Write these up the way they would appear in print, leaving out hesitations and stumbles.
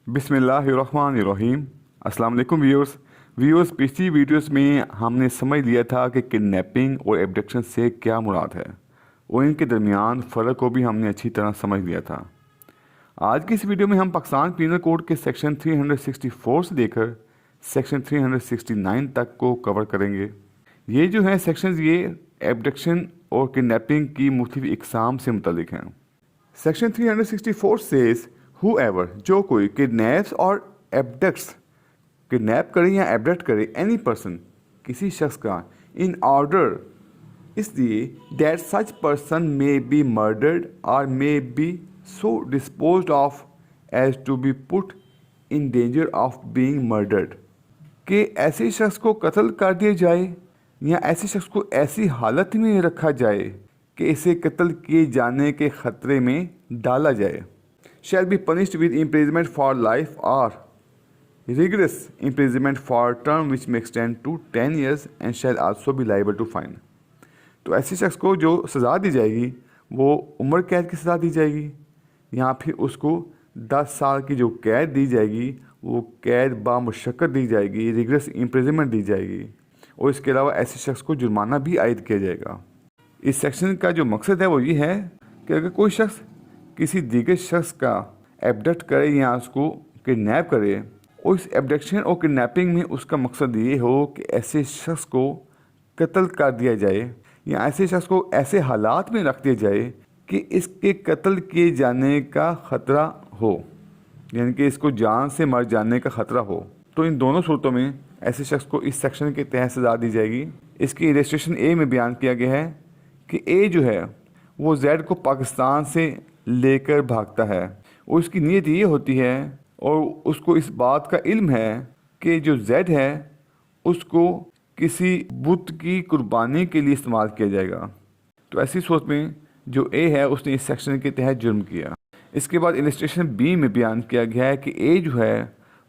बिस्मिल्लाहिर्रहमानिर्रहीम। अस्सलाम वालेकुम व्यूअर्स पिछली वीडियोस में हमने समझ लिया था कि किडनैपिंग और एब्डक्शन से क्या मुराद है और इनके दरमियान फ़र्क को भी हमने अच्छी तरह समझ लिया था। आज की इस वीडियो में हम पाकिस्तान पीनल कोड के सेक्शन 364 से लेकर सेक्शन 369 तक को कवर करेंगे। ये जो है सेक्शंस ये एब्डक्शन और किडनैपिंग की मुख्तलिफ इकसाम से मुतल्लिक हैं। सेक्शन 364 सेज whoever जो कोई किडनैप्स और एब्डक्ट्स किडनैप करे या एब्डक्ट करे एनी पर्सन किसी शख्स का इन ऑर्डर इसलिए that such person may be murdered और may be so disposed of as to be put in danger of being murdered कि ऐसे शख्स को कत्ल कर दिया जाए या ऐसे शख्स को ऐसी हालत में रखा जाए कि इसे कत्ल किए जाने के ख़तरे में डाला जाए। shall be punished with imprisonment for life or rigorous imprisonment for term which may extend to 10 years and shall also be liable to fine। तो ऐसे शख्स को जो सज़ा दी जाएगी वो उम्र कैद की सज़ा दी जाएगी या फिर उसको 10 साल की जो कैद दी जाएगी वो कैद बामुशक्कत दी जाएगी, रिगरस इम्प्रिजनमेंट दी जाएगी और इसके अलावा ऐसे शख्स को जुर्माना भी आयद किया जाएगा। इस सेक्शन का जो मकसद है वो ये है कि अगर कोई शख्स किसी दीगर शख्स का एब्डक्ट करे या उसको किडनैप करे और इस एब्डक्शन और किडनैपिंग में उसका मकसद ये हो कि ऐसे शख्स को कत्ल कर दिया जाए या ऐसे शख्स को ऐसे हालात में रख दिया जाए कि इसके कत्ल किए जाने का ख़तरा हो, यानी कि इसको जान से मर जाने का ख़तरा हो, तो इन दोनों सूरतों में ऐसे शख्स को इस सेक्शन के तहत सज़ा दी जाएगी। इसकी इलस्ट्रेशन ए में बयान किया गया है कि ए जो है वो जैड को पाकिस्तान से लेकर भागता है और उसकी नीयत ये होती है और उसको इस बात का इल्म है कि जो जेड है उसको किसी बुत की कुर्बानी के लिए इस्तेमाल किया जाएगा। तो ऐसी सूरत में जो ए है उसने इस सेक्शन के तहत जुर्म किया। इसके बाद इलस्ट्रेशन बी में बयान किया गया है कि ए जो है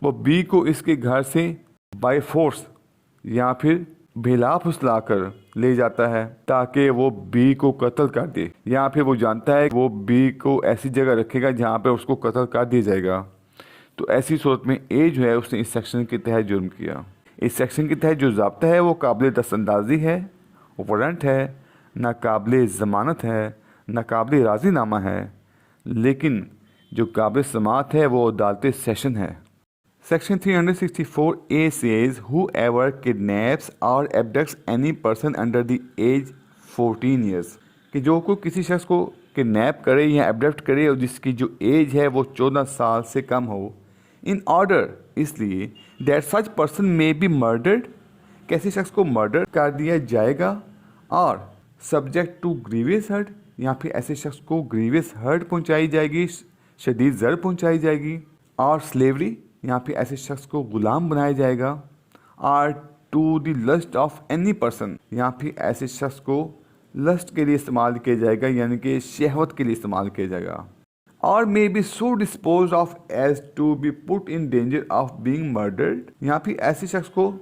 वो बी को इसके घर से बाय फोर्स या फिर भेला फुसला कर ले जाता है ताकि वो बी को कत्ल कर दे या फिर वो जानता है वो बी को ऐसी जगह रखेगा जहाँ पे उसको कत्ल कर दिया जाएगा। तो ऐसी सूरत में ए जो है उसने इस सेक्शन के तहत जुर्म किया। इस सेक्शन के तहत जो ज़ाब्ता है वो काबिल दस्तंदाजी है, वारंट है, ना काबिल ज़मानत है, ना काबिल राज़ीनामा है, लेकिन जो काबिल समात है वो अदालत सेशन है। Section 364A says whoever kidnaps or abducts any person under the age 14 years कि जो कोई किसी शख्स को किडनैप करे या एब्डक्ट करे और जिसकी जो एज है वो 14 साल से कम हो इन ऑर्डर इसलिए that such person may be murdered कैसे शख्स को मर्डर कर दिया जाएगा और सब्जेक्ट टू ग्रीवियस हर्ट या फिर ऐसे शख्स को ग्रीवियस हर्ट पहुंचाई जाएगी, शदीद ज़र पहुंचाई जाएगी और स्लेवरी यहाँ पे ऐसे शख्स को ग़ुलाम बनाया जाएगा और to the lust of any person यहाँ पे ऐसे शख्स को लस्ट के लिए इस्तेमाल किया जाएगा, यानी कि शहवत के लिए इस्तेमाल किया जाएगा और may be so dispose of as to be put in danger of being murdered यहाँ पे ऐसे शख्स को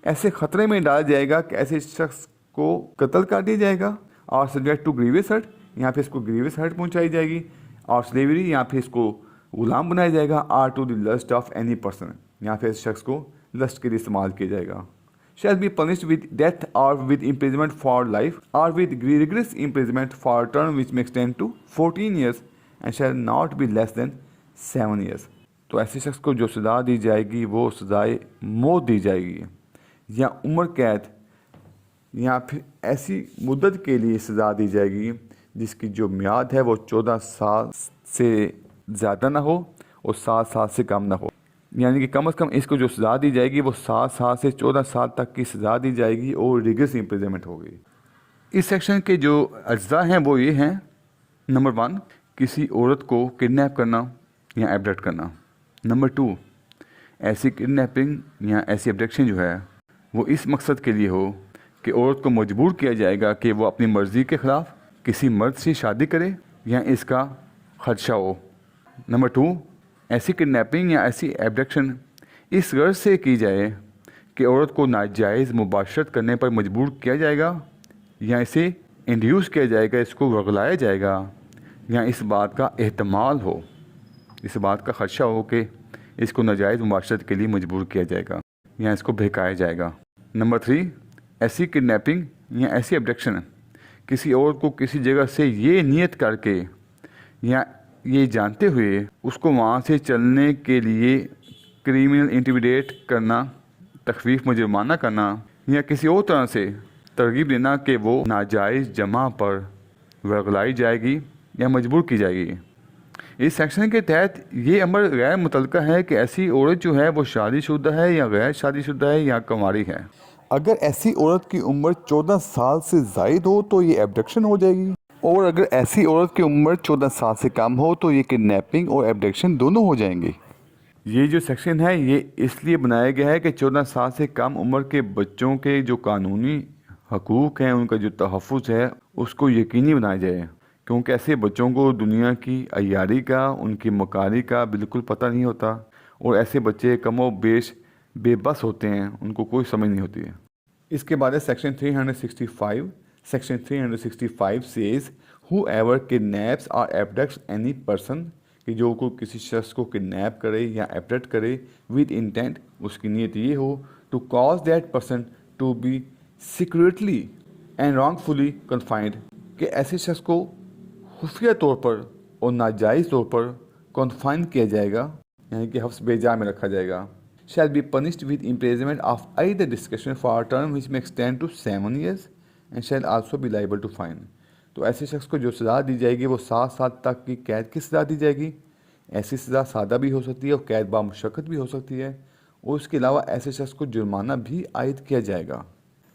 ऐसे ख़तरे में डाला जाएगा कि ऐसे शख्स को कत्ल कर दिया जाएगा और सब्जेक्ट टू ग्रीवियस हर्ट यहाँ पे इसको ग्रीवियस हर्ट पहुँचाई जाएगी और स्लेवरी यहाँ पे इसको ग़ुलाम बनाया जाएगा or to the lust of any person यहाँ पे इस शख्स को लस्ट के लिए इस्तेमाल किया जाएगा। Shall be punished with death और विद इम्प्रिजनमेंट फॉर लाइफ और with rigorous imprisonment for term which may extend to 14 years and shall not be less than 7 years। तो ऐसे शख्स को जो सज़ा दी जाएगी वो सज़ाए मौत दी जाएगी या उम्र कैद या फिर ऐसी मुद्दत के लिए सज़ा दी जाएगी जिसकी जो मियाद है वो 14 साल से ज़्यादा ना हो और 7 साल से कम ना हो, यानी कि कम से कम इसको जो सज़ा दी जाएगी वो 7 साल से 14 साल तक की सज़ा दी जाएगी और रिगरस इम्प्रिजनमेंट होगी। इस सेक्शन के जो अज्जा हैं वो ये हैं, नंबर 1 किसी औरत को किडनैप करना या एब्डक्ट करना। नंबर 2 ऐसी किडनैपिंग या ऐसी एब्डक्शन जो है वो इस मकसद के लिए हो कि औरत को मजबूर किया जाएगा कि वो अपनी मर्ज़ी के ख़िलाफ़ किसी मर्द से शादी करे या इसका ख़दशा हो। नंबर 2 ऐसी किडनैपिंग या ऐसी एब्डक्शन इस गर्ज से की जाए कि औरत को नाजायज़ मुबाशरत करने पर मजबूर किया जाएगा या इसे इंड्यूस किया जाएगा, इसको वगलाया जाएगा या इस बात का एहतमाल हो, इस बात का ख़दशा हो कि इसको नाजायज़ मुबाशरत के लिए मजबूर किया जाएगा या इसको बहकाया जाएगा। नंबर 3, ऐसी किडनैपिंग या ऐसी अब्डक्शन किसी और को किसी जगह से ये नियत करके या ये जानते हुए उसको वहाँ से चलने के लिए क्रिमिनल इंटिमिडेट करना, तखफीफ में जुर्माना करना या किसी और तरह से तरगीब देना कि वो नाजायज़ जमा पर वर्गलाई जाएगी या मजबूर की जाएगी। इस सेक्शन के तहत ये अमर गैर मुतल्लका है कि ऐसी औरत जो है वो शादीशुदा है या गैर शादीशुदा है या कुंवारी है। अगर ऐसी औरत की उम्र 14 साल से ज़ायद हो तो ये एब्डक्शन हो जाएगी, और अगर ऐसी औरत की उम्र 14 साल से कम हो तो ये किडनैपिंग और एब्डक्शन दोनों हो जाएंगे। ये जो सेक्शन है ये इसलिए बनाया गया है कि 14 साल से कम उम्र के बच्चों के जो कानूनी हकूक़ हैं, उनका जो तहफ़्फ़ुज़ है उसको यकीनी बनाया जाए, क्योंकि ऐसे बच्चों को दुनिया की अय्यारी का, उनकी मकारी का बिल्कुल पता नहीं होता, और ऐसे बच्चे कमो बेश बेबस होते हैं, उनको कोई समझ नहीं होती है। इसके बाद है section 365। Section 365 says whoever kidnaps और एब्डक्ट्स एनी पर्सन, कि जो को किसी शख्स को किडनैप करे या एब्डक्ट करे विद इंटेंट, उसकी नीयत ये हो to cause that person to be secretly and wrongfully confined, कि ऐसे शख्स को खुफिया तौर पर और नाजायज़ तौर पर कन्फाइन किया जाएगा, यानी कि हफ्स बेजा में रखा जाएगा। Shall be punished with imprisonment of either description for a term which may extend to 7 years and shall also be liable to fine. तो ऐसे शख्स को जो सज़ा दी जाएगी वो 7 साल तक की कैद की सज़ा दी जाएगी। ऐसी सज़ा सादा भी हो सकती है और कैद बामुशक्कत भी हो सकती है, और उसके अलावा ऐसे शख्स को जुर्माना भी आयद किया जाएगा।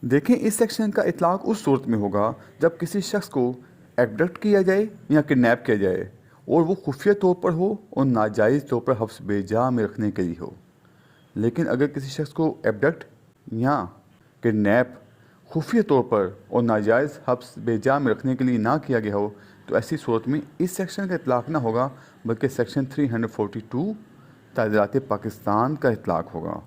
देखें, इस सेक्शन का इतलाक़ उस सूरत में होगा जब किसी शख्स को एब्डक्ट किया जाए या किडनैप किया जाए और वो खुफिया तौर पर हो और नाजायज़ तौर पर हफ्स बेजा में रखने के लिए हो। लेकिन अगर किसी शख्स को एब्डक्ट या किडनैप खुफिया तौर पर और नाजायज़ हब्स बेजा में रखने के लिए ना किया गया हो तो ऐसी सूरत में इस सेक्शन का इतलाक़ ना होगा, बल्कि सेक्शन 342 ताज़ीरात पाकिस्तान का इतलाक़ होगा,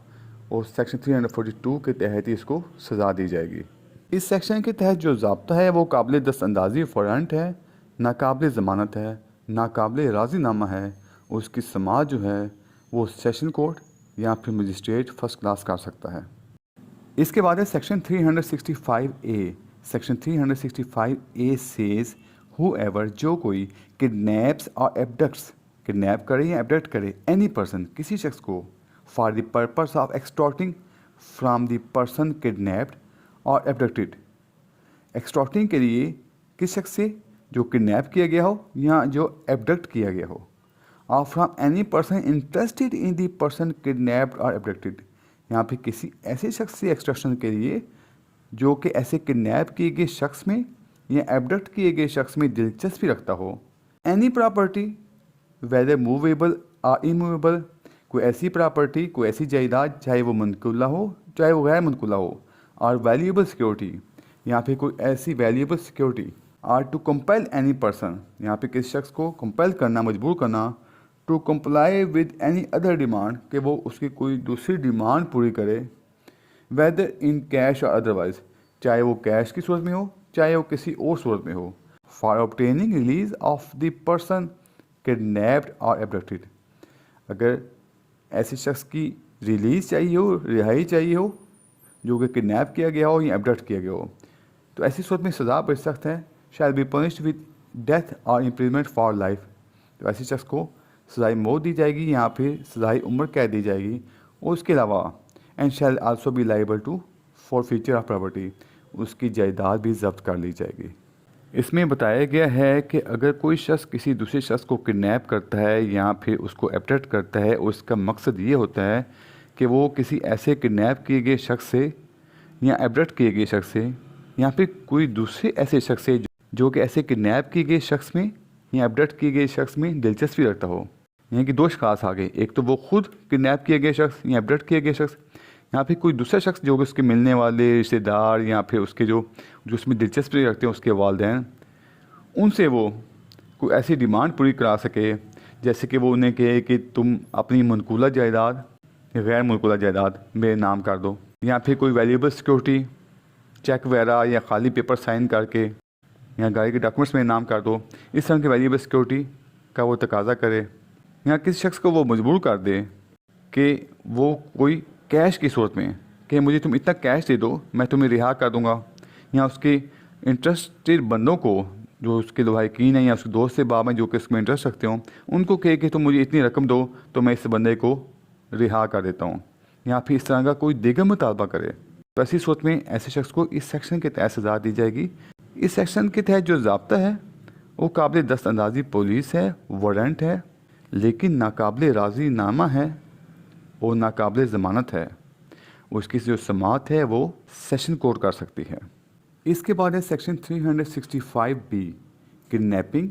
और सेक्शन 342 के तहत ही इसको सज़ा दी जाएगी। इस सेक्शन के तहत जो ज़ाब्ता है वो काबिल दस्तअंदाज़ी वारंट है, नाकाबिल ज़मानत है, नाकाबिल राज़ीनामा है, और उसकी समाअत जो है वो सेशन कोर्ट या फिर मजिस्ट्रेट फर्स्ट क्लास कर सकता है। इसके बाद है section 365A। Section 365A says whoever, जो कोई किडनैप्स और एब्डक्ट्स, किडनैप करे या एब्डक्ट करे एनी पर्सन, किसी शख्स को for the purpose of extorting from the person kidnapped और एब्डक्टेड, एक्सटॉर्टिंग के लिए किस शख्स से जो किडनैप किया गया हो या जो एब्डक्ट किया गया हो, और from any person interested in the person kidnapped और एब्डक्टेड, यहाँ पे किसी ऐसे शख्स से एक्सटॉर्शन के लिए जो कि ऐसे किडनैप किए गए शख्स में या एब्डक्ट किए गए शख्स में दिलचस्पी रखता हो। एनी प्रॉपर्टी वेदर मूवेबल और इमूवेबल, कोई ऐसी प्रॉपर्टी, कोई ऐसी जायदाद, चाहे वो मुनकुला हो चाहे वो गैर मुनकुला हो, और वैल्यूएबल सिक्योरिटी, यहाँ पे कोई ऐसी वैल्यूएबल सिक्योरिटी, और टू कंपेल एनी पर्सन, यहाँ पे किसी शख्स को कंपेल करना, मजबूर करना, to comply with any other demand, कि वो उसकी कोई दूसरी डिमांड पूरी करे, वेदर इन कैश और अदरवाइज, चाहे वो कैश की सूरत में हो चाहे वो किसी और सूरत में हो, for obtaining release of the person kidnapped और एब्डक्टेड, अगर ऐसे शख्स की रिलीज़ चाहिए हो, रिहाई चाहिए हो जो कि किडनैप किया गया हो या एब्डक्ट किया गया हो, तो ऐसी सूरत में सज़ा बड़ी सख्त है। शैल बी पनिश्ड विद डेथ और इम्प्रिजनमेंट फॉर लाइफ, तो ऐसे शख्स को सज़ाई मौत दी जाएगी या फिर सज़ाई उम्र कैद दी जाएगी, और उसके अलावा and shall also be liable to forfeiture of property, उसकी जायदाद भी जब्त कर ली जाएगी। इसमें बताया गया है कि अगर कोई शख्स किसी दूसरे शख्स को किडनैप करता है या फिर उसको एब्डक्ट करता है, और उसका मकसद ये होता है कि वो किसी ऐसे किडनैप किए गए शख्स से या एब्डक्ट किए गए शख्स से या फिर कोई दूसरे ऐसे शख्स से जो कि ऐसे किडनैप किए गए शख्स में या एब्डक्ट किए गए शख्स में दिलचस्पी रखता हो, यानी कि दो शिकायत आ गए, एक तो वो खुद किडनैप किए गए शख्स या एब्डक्ट किए गए शख्स, या फिर कोई दूसरा शख्स जो कि उसके मिलने वाले रिश्तेदार या फिर उसके जो उसमें दिलचस्पी रखते हैं उसके वालिदैन, उनसे वो कोई ऐसी डिमांड पूरी करा सके, जैसे कि वो उन्हें कहे कि तुम अपनी मनकूला जायदाद या गैर मनकूला जायदाद मेरे नाम कर दो, या फिर कोई वैल्यूएबल सिक्योरिटी, चेक वगैरह या खाली पेपर साइन करके या गाड़ी के डॉक्यूमेंट्स मेरे नाम कर दो, इस तरह की वैल्यूएबल सिक्योरिटी का वो तकाजा करे, या किसी शख्स को वो मजबूर कर दे कि वो कोई कैश की सूरत में कि मुझे तुम इतना कैश दे दो, मैं तुम्हें रिहा कर दूंगा, या उसके इंटरेस्टेड बंदों को जो उसके लवाहिकीन हैं या उसके दोस्त से बाब हैं जो कि उसमें इंटरेस्ट रखते हों, उनको कहे कि तुम मुझे इतनी रकम दो तो मैं इस बंदे को रिहा कर देता हूँ, या फिर इस तरह का कोई दीगर मुतालबा करे। तो ऐसी सूरत में ऐसे शख्स को इस सेक्शन के तहत सज़ा दी जाएगी। इस सेक्शन के तहत जो ज़ाब्ता है वो काबिल दस्तअंदाज़ी पुलिस है, वारंट है, लेकिन नाकाबिल राज़ी नामा है और नाकाबिल ज़मानत है। उसकी जो समात है वो सेशन कोर्ट कर सकती है। इसके बाद है सेक्शन 365B, किडनैपिंग,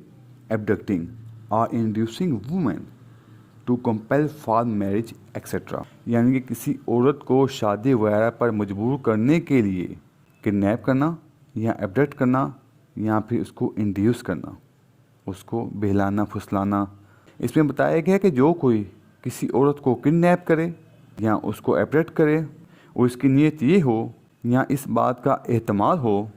एब्डक्टिंग और inducing women to compel for marriage etcetera, यानी कि किसी औरत को शादी वगैरह पर मजबूर करने के लिए किडनैप करना या एब्डक्ट करना या फिर उसको इंड्यूस करना, उसको बहलाना फुसलाना। इसमें बताया गया कि जो कोई किसी औरत को किडनैप करे या उसको एब्डक्ट करे और इसकी नीयत ये हो या इस बात का एहतमाल हो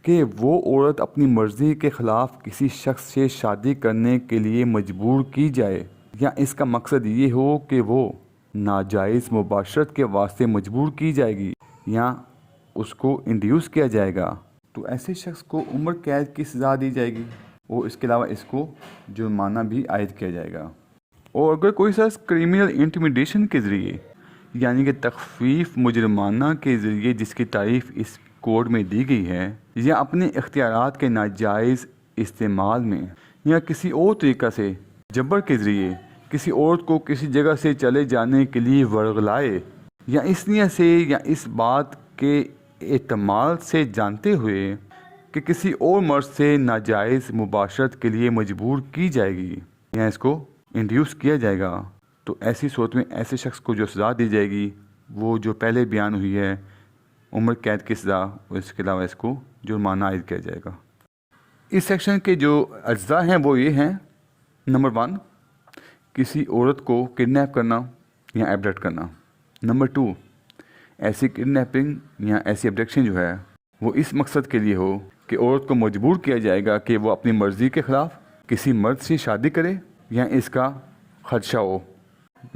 कि वो औरत अपनी मर्ज़ी के ख़िलाफ़ किसी शख्स से शादी करने के लिए मजबूर की जाए, या इसका मकसद ये हो कि वो नाजायज़ मुबाशरत के वास्ते मजबूर की जाएगी या उसको इंड्यूस किया जाएगा, तो ऐसे शख्स को उम्र कैद की सज़ा दी जाएगी और इसके अलावा इसको जुर्माना भी आयद किया जाएगा। और अगर कोई शख्स क्रिमिनल इंटिमिडेशन के ज़रिए यानी कि तखफीफ मुजरमाना के ज़रिए जिसकी तारीफ़ इस कोड में दी गई है, या अपने इख्तियारात के नाजायज़ इस्तेमाल में या किसी और तरीक़ा से जबर के ज़रिए किसी औरत को किसी जगह से चले जाने के लिए वर्गलाए, या इस नियत से या इस बात के एहतमाल से जानते हुए कि किसी और मर्द से नाजायज़ मुबाशरत के लिए मजबूर की जाएगी या इसको इंड्यूस किया जाएगा, तो ऐसी सूरत में ऐसे शख्स को जो सज़ा दी जाएगी वो जो पहले बयान हुई है उम्र कैद की सज़ा, और इसके अलावा इसको जुर्माना आयद किया जाएगा। इस सेक्शन के जो अज्जा हैं वो ये हैं। नंबर 1, किसी औरत को किडनैप करना या एब्डक्ट करना। नंबर 2, ऐसी किडनैपिंग या ऐसी एब्डक्शन जो है वो इस मकसद के लिए हो कि औरत को मजबूर किया जाएगा कि वो अपनी मर्ज़ी के ख़िलाफ़ किसी मर्द से शादी करे या इसका ख़दशा हो।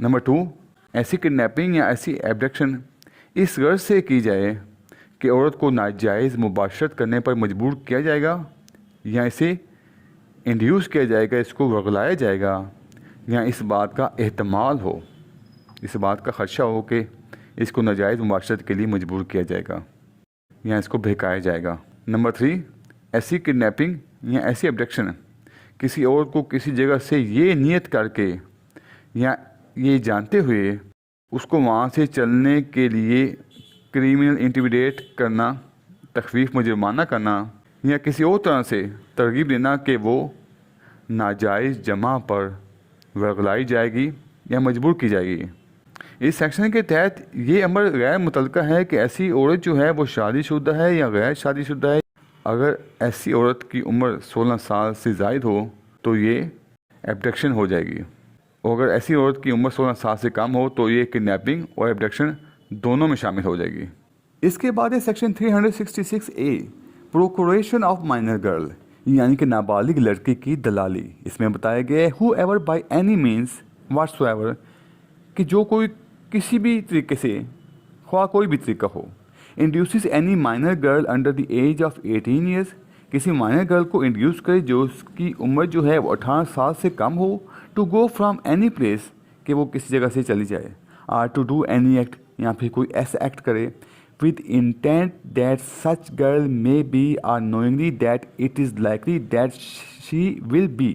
नंबर 2, ऐसी किडनैपिंग या ऐसी एब्डक्शन इस गर्ज से की जाए कि औरत को नाजायज़ मुबाशरत करने पर मजबूर किया जाएगा या इसे इंड्यूस किया जाएगा, इसको वर्गलाया जाएगा, या इस बात का एहतमाल हो, इस बात का ख़दशा हो कि इसको नाजायज़ मुबाशरत के लिए मजबूर किया जाएगा या इसको बहकाया जाएगा। नंबर 3, ऐसी किडनैपिंग या ऐसी एब्डक्शन किसी औरत को किसी जगह से ये नियत करके या ये जानते हुए उसको वहाँ से चलने के लिए क्रिमिनल इंटिमिडेट करना, तखफीफ मुजरमाना करना, या किसी और तरह से तरगीब देना कि वो नाजायज़ जमा पर वर्गलाई जाएगी या मजबूर की जाएगी। इस सेक्शन के तहत ये अमर गैर मुतल्लका है कि ऐसी औरत जो है वो शादीशुदा है या गैर शादीशुदा है। अगर ऐसी औरत की उम्र 16 साल से ज़ायद हो तो ये एब्डक्शन हो जाएगी, और अगर ऐसी औरत की उम्र 16 साल से कम हो तो ये किडनैपिंग और एब्डक्शन दोनों में शामिल हो जाएगी। इसके बाद है section 366A, procuration of minor girl, यानी कि नाबालिग लड़की की दलाली। इसमें बताया गया है who ever by any means whatsoever, कि जो कोई किसी भी तरीके से, ख्वाह कोई भी तरीका हो, induces any minor girl under the age of 18 years, किसी माइनर गर्ल को इंड्यूस करे जो उसकी उम्र जो है वो 18 साल से कम हो, to go from any place, कि वो किसी जगह से चली जाए, or to do any act, या फिर कोई ऐसा एक्ट करे, with intent that such girl may be or knowingly that it is likely that she will be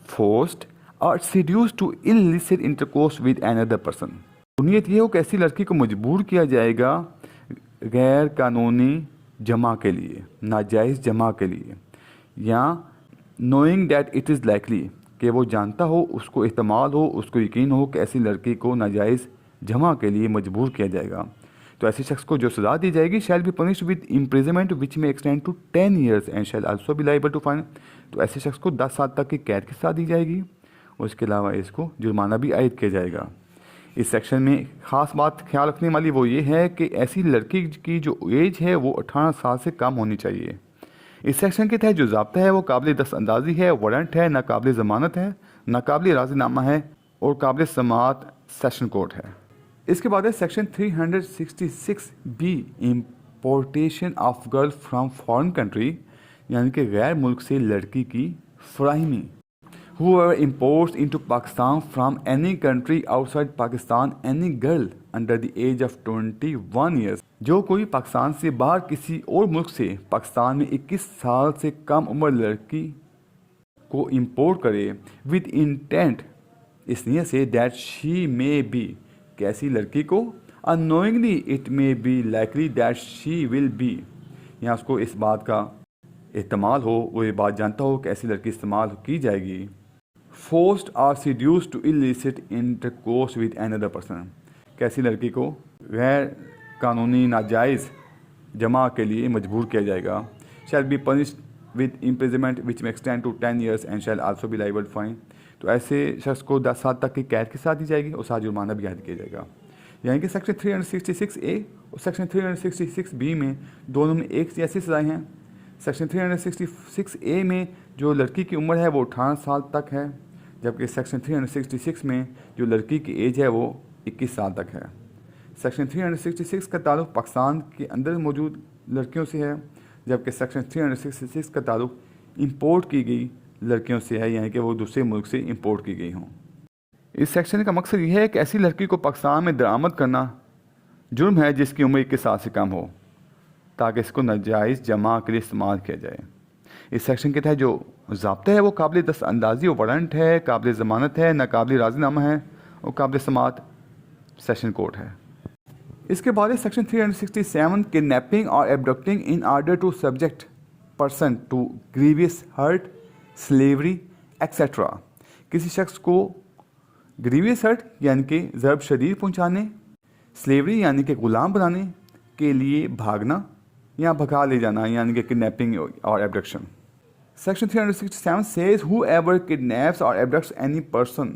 forced और seduced to illicit intercourse with another person. नियत ये हो कि ऐसी लड़की को मजबूर किया जाएगा गैर कानूनी जमा के लिए, नाजायज़ जमा के लिए, या knowing that it is likely, कि वो जानता हो, उसको एहतमाल हो, उसको यकीन हो कि ऐसी लड़की को नाजायज़ जमा के लिए मजबूर किया जाएगा, तो ऐसे शख्स को जो सज़ा दी जाएगी shall be punished with imprisonment which may extend to 10 years and shall also be liable to fine. तो ऐसे शख्स को 10 साल तक की कैद की सज़ा दी जाएगी और इसके अलावा इसको जुर्माना भी आयद किया जाएगा। इस सेक्शन में ख़ास बात ख्याल रखने वाली वो ये है कि ऐसी लड़की की जो एज है वो 18 साल से कम होनी चाहिए। इस सेक्शन के तहत जो ज़ाब्ता है वो काबिल दस्तअंदाज़ी है, वारंट है, नाकाबिल ज़मानत है, नाकाबिल राज़ीनामा है और काबिल समाअत सेशन कोड है। इसके बाद है section 366B, importation of girl from foreign country, यानी कि गैर मुल्क से लड़की की फराहमी। Whoever imports into Pakistan from any country outside Pakistan any girl under the age of 21 years, जो कोई पाकिस्तान से बाहर किसी और मुल्क से पाकिस्तान में 21 साल से कम उम्र लड़की को इंपोर्ट करे विद इंटेंट, इस नियत say that she may be, कैसी लड़की को, knowingly it may be likely that she will be, यहाँ उसको इस बात का एहतमाल हो, वो ये बात जानता हो कि ऐसी लड़की इस्तेमाल की जाएगी। फोर्स्ड और seduced to illicit intercourse with another person, कैसी लड़की को गैर कानूनी नाजायज़ जमा के लिए मजबूर किया जाएगा। Shall be punished with imprisonment which may extend to 10 years and shall also be liable fine, तो ऐसे शख्स को 10 साल तक की कैद के साथ दी जाएगी और साथ जुर्माना भी आयद किया जाएगा। यानी कि सेक्शन 366A और सेक्शन 366B में दोनों में एक जैसी सज़ाएँ हैं। सेक्शन 366A में जो लड़की की उम्र है वो 18 साल तक है, जबकि सेक्शन 366 में जो लड़की की एज है वो 21 साल तक है। सेक्शन 366 का ताल्लुक़ पाकिस्तान के अंदर मौजूद लड़कियों से है, जबकि सेक्शन 366 का ताल्लुक़ इंपोर्ट की गई लड़कियों से है, यानी कि वो दूसरे मुल्क से इंपोर्ट की गई हों। इस सेक्शन का मकसद यह है कि ऐसी लड़की को पाकिस्तान में दरामद करना जुर्म है जिसकी उम्र 21 साल से कम हो, ताकि इसको नाजायज़ जमा के लिए इस्तेमाल किया जाए। इस सेक्शन के तहत जो ज़ाब्ता है वो काबिल दस्तअंदाज़ी और वारंट है, काबिल ज़मानत है, नाकाबिल राज़ीनामा है और काबिल समात सेशन कोड है। इसके बाद है सेक्शन 367, किडनैपिंग और abducting in order to subject person to grievous hurt, slavery etcetera, किसी शख्स को ग्रीवियस हर्ट यानी कि ज़रब शदीद पहुँचाने, स्लेवरी यानी कि ग़ुलाम बनाने के लिए भागना या भगा ले जाना, यानी कि किडनैपिंग और abduction. Section 367 says whoever kidnaps or abducts any person,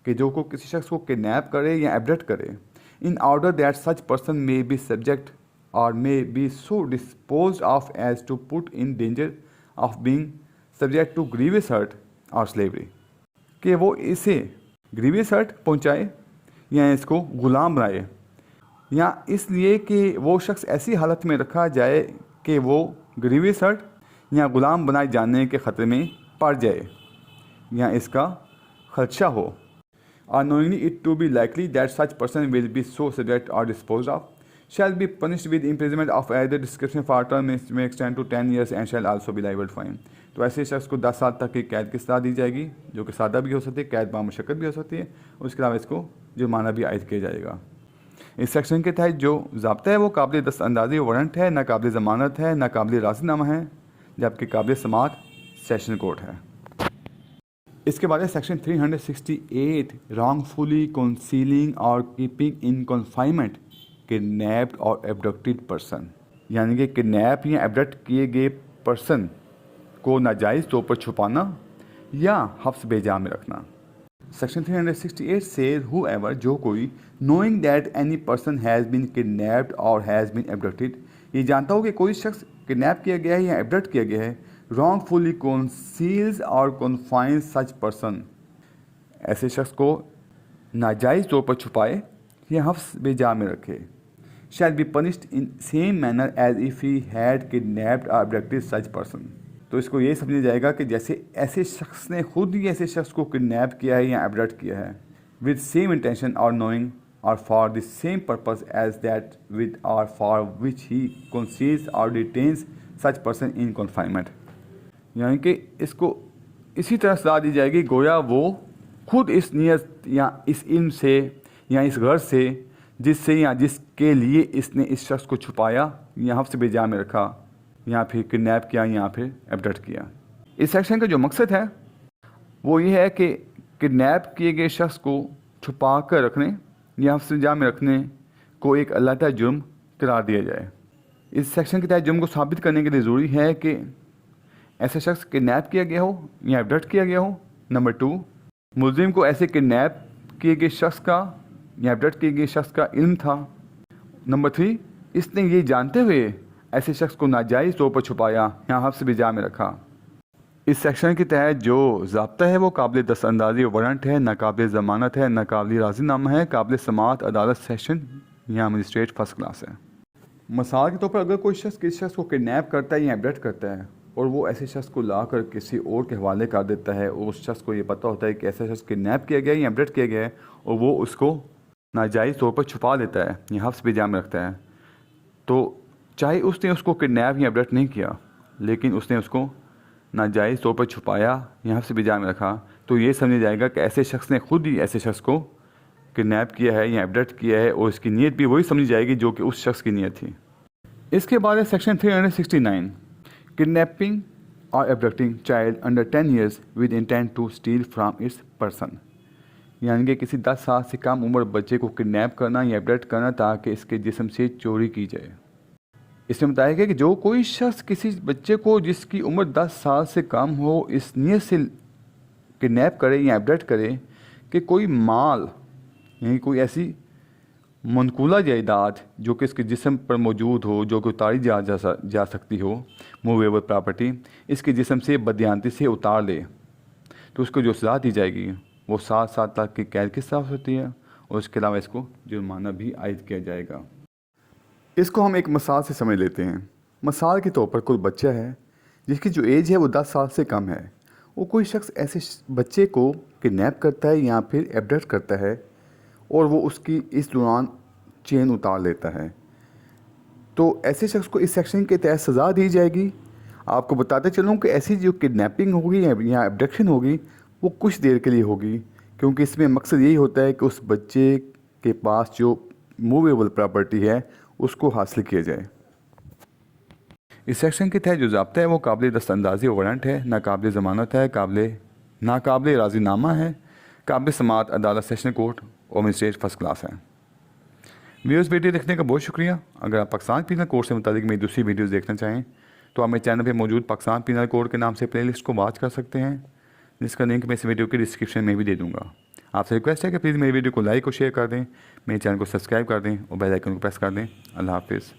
कि जो को किसी शख्स को किडनैप करे या एबडक्ट करे, in order that such person may be subject or may be so disposed of as to put in danger of being subject to grievous hurt or slavery, कि वो इसे ग्रीवियस हर्ट पहुँचाए या इसको ग़ुलाम बनाए, या इसलिए कि वो शख्स ऐसी हालत में रखा जाए कि वो ग्रीवियस हर्ट या ग़ुलाम बनाए जाने के ख़तरे में पड़ जाए या इसका खदशा हो। Unknowingly it to be likely that such person will be so subject or disposed of, shall be punished with imprisonment of either description for term may extend to 10 years and shall also be liable fine, तो ऐसे शख्स को 10 साल तक की कैद की सज़ा दी जाएगी, जो कि सादा भी हो सकती है, कैद बामुशक्कत भी हो सकती है, उसके अलावा इसको जुर्माना भी आयद किया जाएगा। इस सेक्शन के तहत जो ज़ाब्ता है वो काबिल दस्तअंदाज़ी वारंट है, ना काबिल ज़मानत है, ना काबिल राज़ीनामा है, जबकि काबिल समात सेशन कोड है। इसके बाद है सेक्शन 368, रॉन्गफुली कंसीलिंग और कीपिंग इन कन्फाइनमेंट किडनैप्ड और एबडक्टेड पर्सन, यानी कि किडनैप या एबडक्ट किए गए पर्सन को नाजायज़ तौर पर छुपाना या हफ्स बेजा में रखना। सेक्शन 368 सेज whoever, जो कोई, knowing that any person has been kidnapped or has been abducted, ये जानता हो कि कोई शख्स किडनैप किया गया है या एबडक्ट किया गया है, wrongfully conceals और confines such person, ऐसे शख्स को नाजायज़ तौर पर छुपाए या हफ्स बेजा में रखे, shall be punished in same manner as if he had kidnapped or abducted such person, तो इसको ये समझा जाएगा कि जैसे ऐसे शख्स ने खुद ही ऐसे शख्स को किडनैप किया है या एबडक्ट किया है, विद सेम इंटेंशन और नोइंग और for the same purpose as that with और फॉर विच ही कंसील्स और detains such person in confinement, यानी कि इसको इसी तरह सजा दी जाएगी गोया वो खुद इस नियत या इस इल्म से या इस गर्ज से जिससे या जिसके लिए इसने इस शख्स को छुपाया या हफ्स बेजा में रखा या फिर किडनैप किया या फिर एबडक्ट किया। इस सेक्शन का जो मकसद है वो ये है कि किडनैप किए गए शख्स को छुपा कर रखने या हफ्स बेजा में रखने को एक अलग जुर्म करार दिया जाए। इस सेक्शन के तहत जुर्म को साबित करने के लिए ज़रूरी है कि ऐसा शख्स किडनैप किया गया हो या एबडक्ट किया गया हो। नंबर 2, मुलजिम को ऐसे किडनैप किए गए शख्स का या एबडक्ट किए गए शख्स का इल्म था। नंबर 3, इसने ये जानते हुए ऐसे शख्स को नाजायज़ तौर पर छुपाया या हफ्स बेजा में रखा। इस सेक्शन के तहत जो ज़ाब्ता है वो काबिल दस्तअंदाज़ी वारंट है, नाकाबिल ज़मानत है, नाकाबिल राज़ीनामा है, काबिल समाअत अदालत सेशन या मजिस्ट्रेट फर्स्ट क्लास है। मिसाल के तौर पर अगर कोई शख्स किसी शख्स को किडनैप करता है या एब्डक्ट करता है और वो ऐसे शख्स को ला कर किसी और के हवाले कर देता है और उस शख्स को ये पता होता है कि ऐसा शख्स किडनैप किया गया है या एब्डक्ट किया गया है और वो उसको नाजायज़ तौर पर छुपा लेता है या हफ्स बेजा में रखता है, तो चाहे उसने उसको किडनैप या एब्डक्ट नहीं किया लेकिन उसने उसको नाजायज़ तौर पर छुपाया या हफ्स बेजा में रखा, तो ये समझा जाएगा कि ऐसे शख्स ने खुद ही ऐसे शख्स को किडनैप किया है या एब्डक्ट किया है और इसकी नीयत भी वही समझी जाएगी जो कि उस शख्स की नीयत थी। इसके बाद है सेक्शन 369, किडनैपिंग और abducting child under 10 years with intent to steal from its person, यानी कि किसी 10 साल से कम उम्र बच्चे को किडनैप करना या एब्डक्ट करना ताकि इसके जिस्म से चोरी की जाए। इसमें बताया गया कि जो कोई शख्स किसी बच्चे को जिसकी उम्र 10 साल से कम हो इस नीयत से किडनैप करे या एब्डक्ट करे कि कोई माल यानी कोई ऐसी मनकूला जायदाद जो कि इसके जिस्म पर मौजूद हो, जो कि उतारी जा सकती हो, मूवेबल प्रॉपर्टी, इसके जिस्म से बदयांती से उतार ले, तो उसको जो सज़ा दी जाएगी वो 7 साल तक की कैद की सज़ा हो सकती है और उसके अलावा इसको जुर्माना भी आयद किया जाएगा। इसको हम एक मिसाल से समझ लेते हैं। मिसाल के तौर पर कोई बच्चा है जिसकी जो एज है वो 10 साल से कम है, वो कोई शख्स ऐसे बच्चे को किडनैप करता है या फिर एब्डक्ट करता है और वो उसकी इस दौरान चेन उतार लेता है, तो ऐसे शख्स को इस सेक्शन के तहत सज़ा दी जाएगी। आपको बताते चलूँ कि ऐसी जो किडनैपिंग होगी या एब्डक्शन होगी वो कुछ देर के लिए होगी, क्योंकि इसमें मकसद यही होता है कि उस बच्चे के पास जो मूवेबल प्रॉपर्टी है उसको हासिल किया जाए। इस सेक्शन के तहत जो ज़ाब्ता है वो काबिल दस्तअंदाज़ी वारंट है, नाकाबिल ज़मानत है, नाकाबिल राज़ीनामा है, काबिल समाअत अदालत सेशन कोर्ट और मजिस्ट्रेट फर्स्ट क्लास है। व्यूअर्स, वीडियो देखने का बहुत शुक्रिया। अगर आप पाकिस्तान पीनल कोड से मुताबिक मेरी दूसरी वीडियोस देखना चाहें तो आप मेरे चैनल पे मौजूद पाकिस्तान पीनल कोड के नाम से प्लेलिस्ट को वॉच कर सकते हैं, जिसका लिंक मैं इस वीडियो की डिस्क्रिप्शन में भी दे दूँगा। आपसे रिक्वेस्ट है कि प्लीज़ मेरी वीडियो को लाइक और शेयर कर दें, मेरे चैनल को सब्सक्राइब कर दें और बेल आइकन को प्रेस कर दें। अल्लाह हाफिज़।